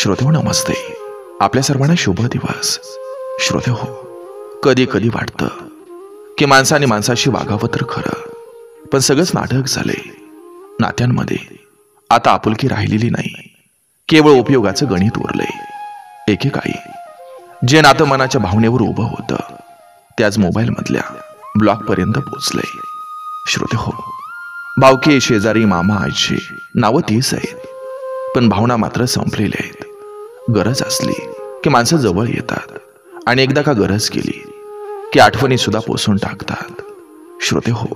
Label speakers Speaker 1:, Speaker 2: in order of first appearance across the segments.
Speaker 1: श्रोतेहो नमस्ते. आपल्या सर्वांना शुभ दिवस. श्रोतेहो, कधी कधी वाटतं की माणसाने माणसाशी वागावं तर खरं, पण सगळंच नाटक झाले. नात्यांमध्ये आता आपुलकी राहिलेली नाही, केवळ उपयोगाचं गणित उरलंय. एकेकाळी जे नातं मनाच्या भावनेवर उभं होतं त्याच मोबाईल मधल्या ब्लॉक पर्यंत पोहोचलंय. श्रोतेहो, भावकी, शेजारी, मामा, आजी नावं तीच आहेत, पण भावना मात्र संपलेल्या आहेत. गरज असली की माणसं जवळ येतात आणि एकदा का गरज केली की आठवणी सुद्धा पोसून टाकतात. श्रोतेहो,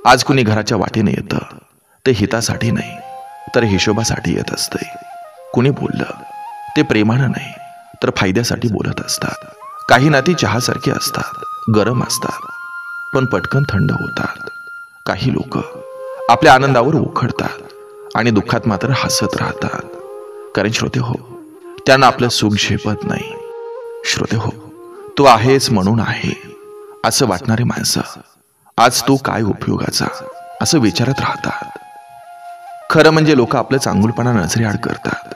Speaker 1: आज कुणी घराच्या वाटेने येतं ते हितासाठी नाही तर हिशोबासाठी येत असते. कुणी बोललं ते प्रेमानं नाही तर फायद्यासाठी बोलत असतात. काही नाती चहासारखी असतात, गरम असतात पण पटकन थंड होतात. काही लोक आपल्या आनंदावर उखडतात आणि दुःखात मात्र हसत राहतात, कारण श्रोतेहो, त्यांना आपलं सुख झेपत नाही. श्रोतेहो, तू आहेस म्हणून आहे असं वाटणारे माणसं आज तू काय उपयोगाचा असं विचारत राहतात. खरं म्हणजे लोक आपलं चांगुलपणा नजरेआड करतात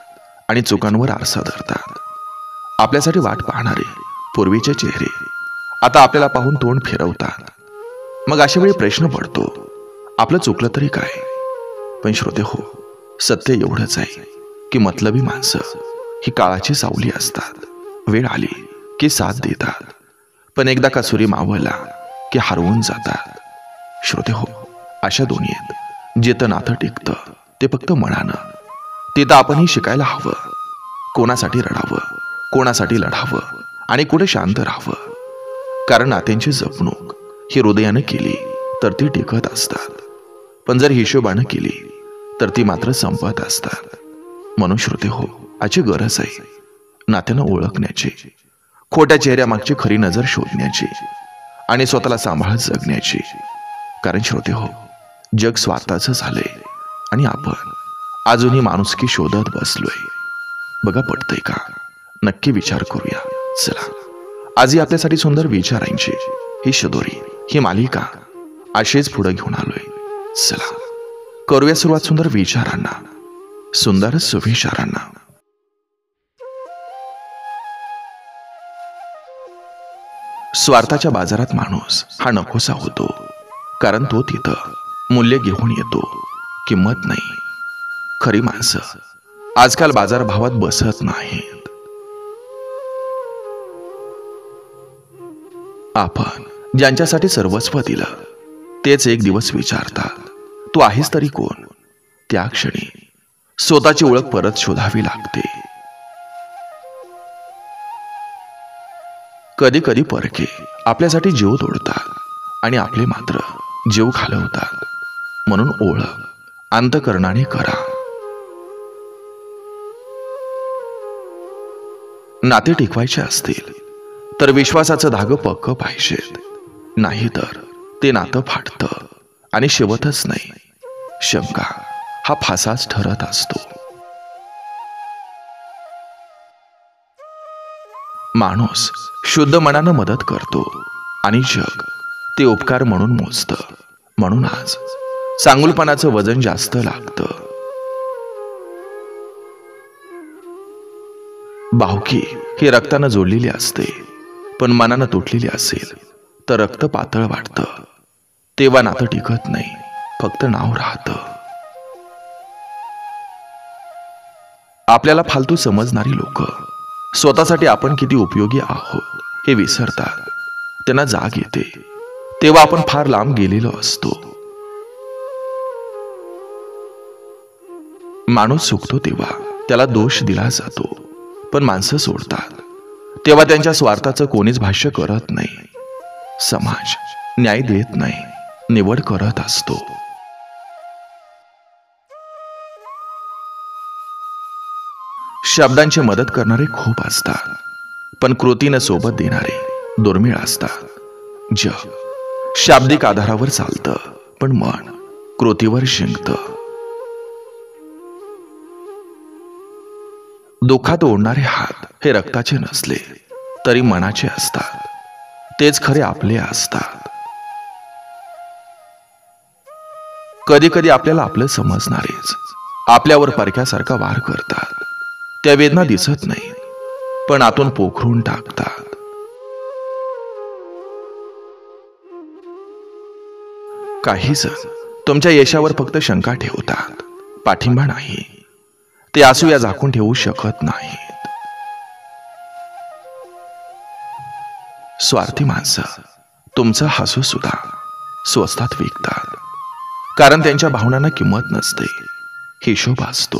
Speaker 1: आणि चुकांवर आरसा धरतात. आपल्यासाठी वाट पाहणारे पूर्वीचे चेहरे आता आपल्याला पाहून तोंड फिरवतात. मग अशा वेळी प्रश्न पडतो, आपलं चुकलं तरी काय? पण श्रोतेहो, सत्य एवढंच आहे की मतलबी माणसं ही काळाची सावली असतात. वेळ आली की साथ देतात, पण एकदा का सूर्य मावळला की हरवून जातात. श्रोतेहो, अशा दुनियेत जिथं नातं टिकतं ते फक्त मनानं, तिथं आपणही शिकायला हवं. कोणासाठी रडावं, कोणासाठी लढावं आणि कुठे शांत राहावं, कारण नात्यांची जपणूक ही हृदयानं केली तर ती टिकत असतात, पण जर हिशोबानं केली तर ती मात्र संपत असतात. म्हणून श्रोतेहो, आजची गरज आहे नात्यानं ओळखण्याची, खोट्या चेहऱ्यामागची खरी नजर शोधण्याची आणि स्वतःला सांभाळत जगण्याची. कारण श्रोतेहो, जग स्वार्थाचं झालंय आणि आपण अजूनही माणुसकी शोधत बसलोय. बघा, पटतंय का? नक्की विचार करूया. चला, आजही आपल्यासाठी सुंदर विचारांची ही शिदोरी, ही मालिका अशीच पुढे घेऊन आलोय. चला, करूया सुरुवात सुंदर विचारांना, सुंदर सुविचारांना. स्वार्थाच्या बाजारात माणूस हा नकोसा होतो, कारण तो तिथं मूल्य घेऊन येतो, किंमत नाही. खरी माणसं आजकाल बाजारभावात बसत नाहीत. आपण ज्यांच्यासाठी सर्वस्व दिलं तेच एक दिवस विचारतात, तू आहेस तरी कोण? त्या क्षणी स्वतःची ओळख परत शोधावी लागते. कधी कधी परके आपल्यासाठी जीव तोडतात आणि आपले मात्र जीव घालवतात. म्हणून ओळख अंतःकरणाने करा. नाते टिकवायचे असतील तर विश्वासाचं धागं पक्क पाहिजेत, नाहीतर ते नातं फाटतं आणि शेवटच नाही, शंका हा फासाच ठरत असतो. माणूस शुद्ध मनानं मदत करतो आणि जग ते उपकार म्हणून मोजतं. म्हणून आज चांगुलपणाचं वजन जास्त लागतं. भावकी ही रक्तानं जोडलेली असते, पण मनानं तुटलेली असेल तर रक्त पातळ वाटतं. तेव्हा नातं टिकत नाही, फक्त नाव राहतं. आपल्याला फालतू समजणारी लोक स्वतःसाठी आपण किती उपयोगी आहोत हे विसरतात. त्यांना जाग येते तेव्हा आपण फार लांब गेलेलो असतो. माणूस चुकतो तेव्हा त्याला दोष दिला जातो, पण माणसं सोडतात तेव्हा त्यांच्या स्वार्थाचं कोणीच भाष्य करत नाही. समाज न्याय देत नाही, निवड करत असतो. शब्दांची मदत करणारे खूप असतात, पण कृतीनं सोबत देणारे दुर्मिळ असतात. जग शाब्दिक आधारावर चालतं, पण मन कृतीवर शिंकतं. दुःखात ओढणारे हात हे रक्ताचे नसले तरी मनाचे असतात, तेच खरे आपले असतात. कधी कधी आपल्याला आपलं समजणारेच आपल्यावर परक्यासारखा वार करतात, त्या वेदना दिसत नाही, पण आतून पोखरून टाकतात. काही जण तुमच्या यशावर फक्त शंका ठेवतात, पाठिंबा नाही. ते असूया झाकून ठेवू शकत नाहीत. स्वार्थी माणसं तुमचं हसू सुद्धा स्वस्तात विकतात, कारण त्यांच्या भावनांना किंमत नसते, हिशोब असतो.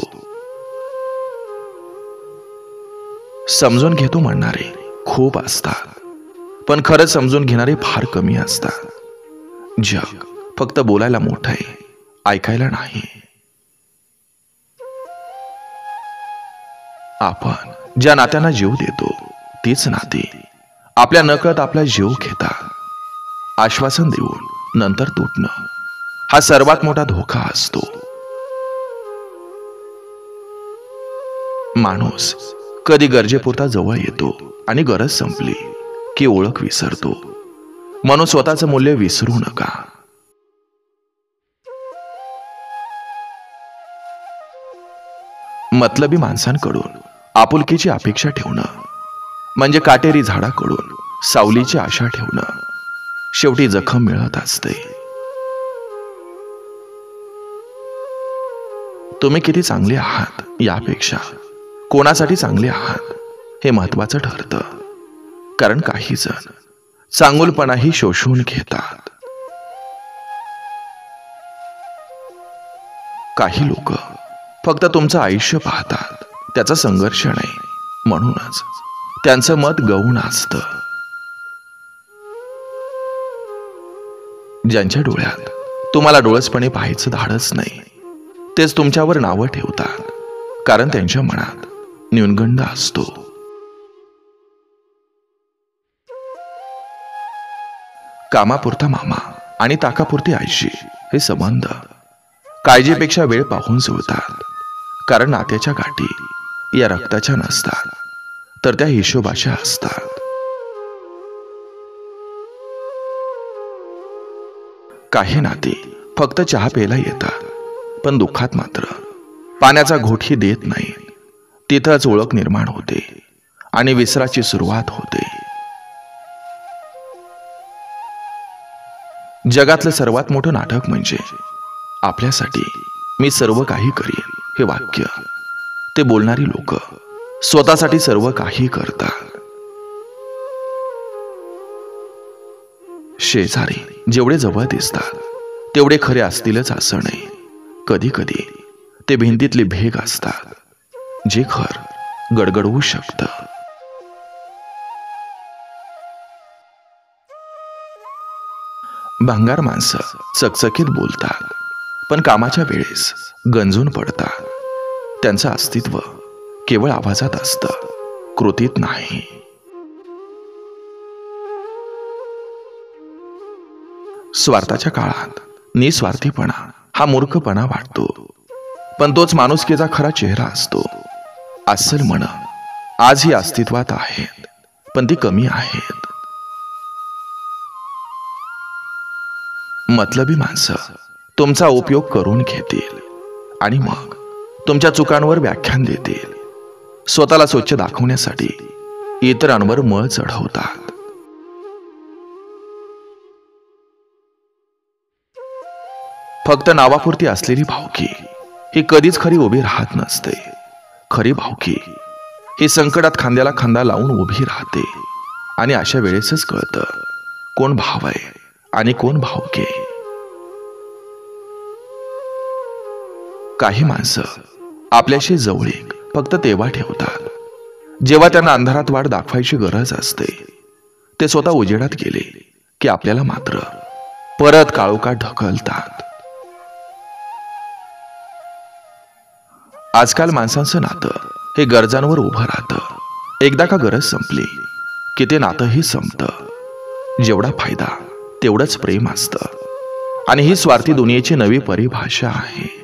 Speaker 1: समजून घेतो म्हणणारे खूप असतात, पण खरंच समजून घेणारे फार कमी असतात. जग फक्त बोलायला मोठं आहे, ऐकायला नाही. आपण ज्या नात्यांना जीव देतो तीच नाती आपल्या नकळत आपला जीव घेतात. आश्वासन देऊन नंतर तुटणं हा सर्वात मोठा धोका असतो. माणूस कधी गरजेपुरता जवळ येतो आणि गरज संपली की ओळख विसरतो. म्हणून स्वतःचं मूल्य विसरू नका. मतलबी माणसांकडून आपुलकीची अपेक्षा ठेवणं म्हणजे काटेरी झाडाकडून सावलीची आशा ठेवणं. शेवटी जखम मिळत असते. तुम्ही किती चांगले आहात यापेक्षा कोणासाठी चांगले आहात हे महत्वाचं ठरतं. कारण काही जण चांगुलपणाही शोषून घेतात. काही लोक फक्त तुमचं आयुष्य पाहतात, त्याचा संघर्ष नाही. म्हणूनच त्यांचं मत गौण असतं. ज्यांच्या डोळ्यात तुम्हाला डोळसपणे पाहायचं धाडस नाही, तेच तुमच्यावर नावं ठेवतात, कारण त्यांच्या मनात न्यूनगंड असतो. कामापुरता मामा आणि ताकापुरती आईशी हे संबंध काळजीपेक्षा वेळ पाहून जुळतात. कारण नात्याच्या गाठी या रक्ताच्या नसतात, तर त्या हिशोबाच्या असतात. काही नाती फक्त चहा प्यायला येतात, पण दुःखात मात्र पाण्याचा घोटही देत नाही. तिथंच ओळख निर्माण होते आणि विसराची सुरुवात होते. जगातलं सर्वात मोठं नाटक म्हणजे आपल्यासाठी मी सर्व काही करीन हे वाक्य. ते बोलणारी लोक स्वतःसाठी सर्व काही करतात. शेजारी जेवढे जवळ दिसतात तेवढे खरे असतीलच असं नाही. कधी कधी ते भिंतीतले भेग असतात, जे खर गडगडवू शकतं. भंगार माणसं चकचकीत बोलतात, पण कामाच्या वेळेस गंजून पडतात. त्यांचं अस्तित्व केवळ आवाजात असतं, कृतीत नाही. स्वार्थाच्या काळात निस्वार्थीपणा हा मूर्खपणा वाटतो, पण तोच माणुसकीचा खरा चेहरा असतो. अस्सल मनं आजही अस्तित्वात आहेत, पण ती कमी आहेत. मतलबी माणसं तुमचा उपयोग करून घेतील आणि मग तुमच्या चुकांवर व्याख्यान देतील. स्वतःला स्वच्छ दाखवण्यासाठी इतरांवर मळ चढवतात. फक्त नावापुरती असलेली भावकी ही कधीच खरी उभी राहत नसते. खरी भावकी ही संकटात खांद्याला खांदा लावून उभी राहते. आणि अशा वेळेसच कळतं कोण भाव आहे आणि कोण भावकी. काही माणसं आपल्याशी जवळीक फक्त तेव्हा ठेवतात जेव्हा त्यांना अंधारात वाट दाखवायची गरज असते. ते स्वतः उजेडात गेले की आपल्याला मात्र परत काळोखात ढकलतात. आजकाल माणसांचं नातं हे गरजांवर उभं राहतं. एकदा का गरज संपली की ते नातंही संपतं. जेवढा फायदा तेवढंच प्रेम असतं. आणि ही स्वार्थी दुनियेची नवी परिभाषा आहे.